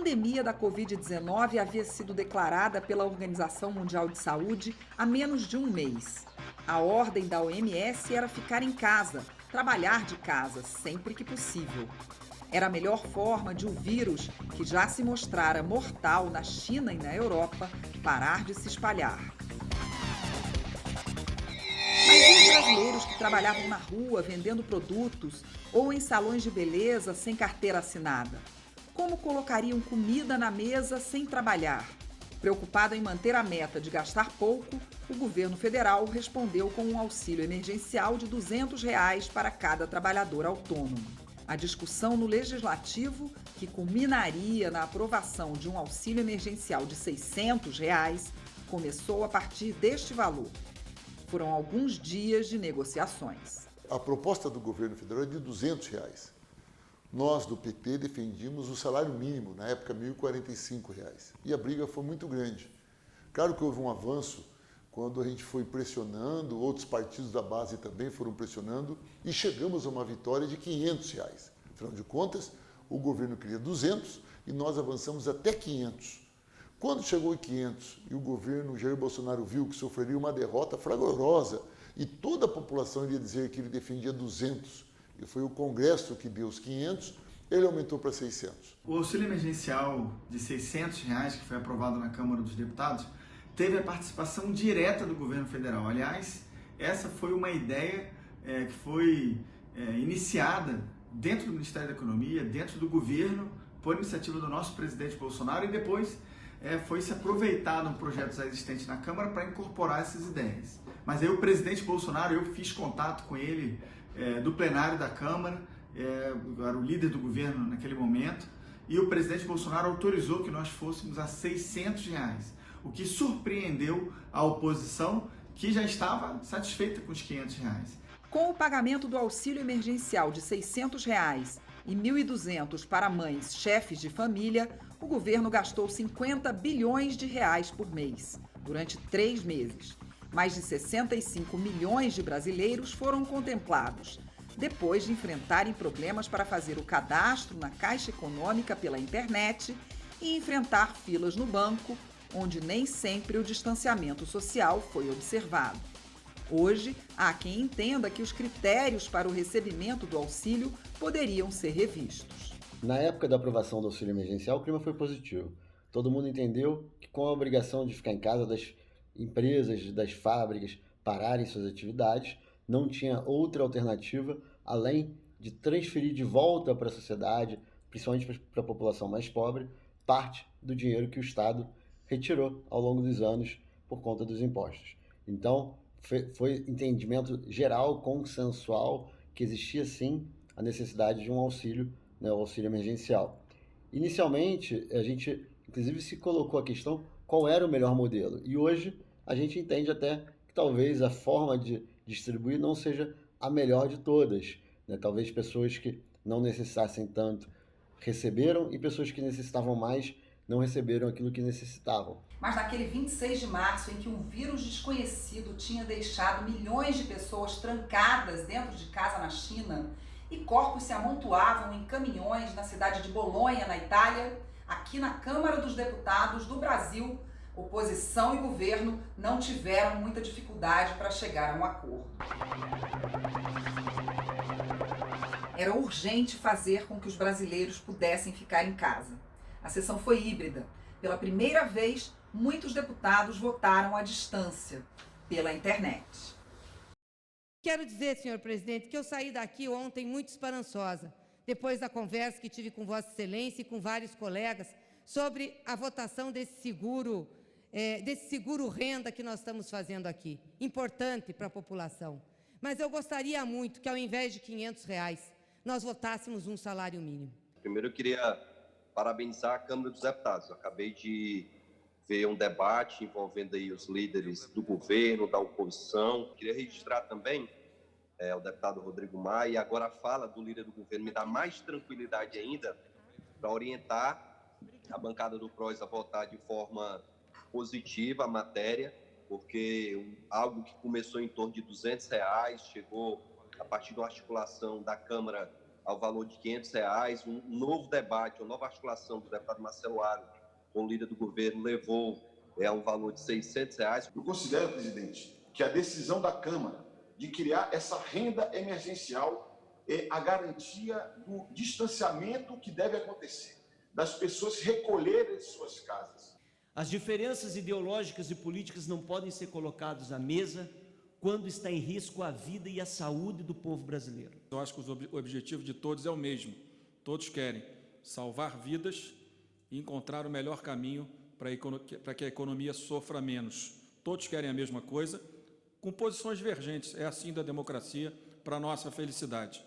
pandemia da Covid-19 havia sido declarada pela Organização Mundial de Saúde há menos de um mês. A ordem da OMS era ficar em casa, trabalhar de casa sempre que possível. Era a melhor forma de o vírus, que já se mostrara mortal na China e na Europa, parar de se espalhar. Mas e os brasileiros que trabalhavam na rua vendendo produtos ou em salões de beleza sem carteira assinada? Como colocariam comida na mesa sem trabalhar? Preocupado em manter a meta de gastar pouco, o governo federal respondeu com um auxílio emergencial de R$ 200 para cada trabalhador autônomo. A discussão no Legislativo, que culminaria na aprovação de um auxílio emergencial de R$ 600, começou a partir deste valor. Foram alguns dias de negociações. A proposta do governo federal é de R$ 200. Nós, do PT, defendíamos o salário mínimo, na época R$ 1.045. E a briga foi muito grande. Claro que houve um avanço quando a gente foi pressionando, outros partidos da base também foram pressionando, e chegamos a uma vitória de R$ 500. Afinal de contas, o governo queria 200 e nós avançamos até 500. Quando chegou em 500 e o governo Jair Bolsonaro viu que sofreria uma derrota fragorosa e toda a população iria dizer que ele defendia 200, e foi o Congresso que deu os 500, ele aumentou para 600. O auxílio emergencial de R$ 600, que foi aprovado na Câmara dos Deputados, teve a participação direta do governo federal. Aliás, essa foi uma ideia que foi iniciada dentro do Ministério da Economia, dentro do governo, por iniciativa do nosso presidente Bolsonaro, e depois foi se aproveitado um projeto já existente na Câmara para incorporar essas ideias. Mas aí o presidente Bolsonaro, eu fiz contato com ele do plenário da Câmara, era o líder do governo naquele momento, e o presidente Bolsonaro autorizou que nós fôssemos a R$ 600, o que surpreendeu a oposição, que já estava satisfeita com os R$ 500. Com o pagamento do auxílio emergencial de R$ 600 e R$ 1.200 para mães chefes de família, o governo gastou 50 bilhões de reais por mês, durante 3 meses. Mais de 65 milhões de brasileiros foram contemplados, depois de enfrentarem problemas para fazer o cadastro na Caixa Econômica pela internet e enfrentar filas no banco, onde nem sempre o distanciamento social foi observado. Hoje, há quem entenda que os critérios para o recebimento do auxílio poderiam ser revistos. Na época da aprovação do auxílio emergencial, o clima foi positivo. Todo mundo entendeu que, com a obrigação de ficar em casa das empresas, das fábricas pararem suas atividades, não tinha outra alternativa além de transferir de volta para a sociedade, principalmente para a população mais pobre, parte do dinheiro que o Estado retirou ao longo dos anos por conta dos impostos. Então, foi entendimento geral, consensual, que existia sim a necessidade de um auxílio, o auxílio emergencial. Inicialmente, a gente inclusive se colocou a questão qual era o melhor modelo. E hoje a gente entende até que talvez a forma de distribuir não seja a melhor de todas. Talvez pessoas que não necessitassem tanto receberam e pessoas que necessitavam mais não receberam aquilo que necessitavam. Mas naquele 26 de março, em que um vírus desconhecido tinha deixado milhões de pessoas trancadas dentro de casa na China e corpos se amontoavam em caminhões na cidade de Bolonha, na Itália, aqui na Câmara dos Deputados do Brasil, oposição e governo não tiveram muita dificuldade para chegar a um acordo. Era urgente fazer com que os brasileiros pudessem ficar em casa. A sessão foi híbrida. Pela primeira vez, muitos deputados votaram à distância, pela internet. Quero dizer, senhor presidente, que eu saí daqui ontem muito esperançosa, depois da conversa que tive com Vossa Excelência e com vários colegas sobre a votação desse seguro renda que nós estamos fazendo aqui, importante para a população. Mas eu gostaria muito que, ao invés de R$ 500, nós votássemos um salário mínimo. Primeiro, eu queria parabenizar a Câmara dos Deputados. Eu acabei de ver um debate envolvendo aí os líderes do governo, da oposição. Queria registrar também o deputado Rodrigo Maia, e agora a fala do líder do governo me dá mais tranquilidade ainda para orientar a bancada do PROS a votar de forma positiva a matéria, porque algo que começou em torno de R$ 200, chegou a partir de uma articulação da Câmara ao valor de R$500. Um novo debate, uma nova articulação do deputado Marcelo Aro, com o líder do governo, levou a um valor de R$600. Eu considero, presidente, que a decisão da Câmara de criar essa renda emergencial é a garantia do distanciamento que deve acontecer, das pessoas se recolherem de suas casas. As diferenças ideológicas e políticas não podem ser colocadas à mesa quando está em risco a vida e a saúde do povo brasileiro. Eu acho que o objetivo de todos é o mesmo. Todos querem salvar vidas e encontrar o melhor caminho para que a economia sofra menos. Todos querem a mesma coisa, com posições divergentes. É assim da democracia, para a nossa felicidade.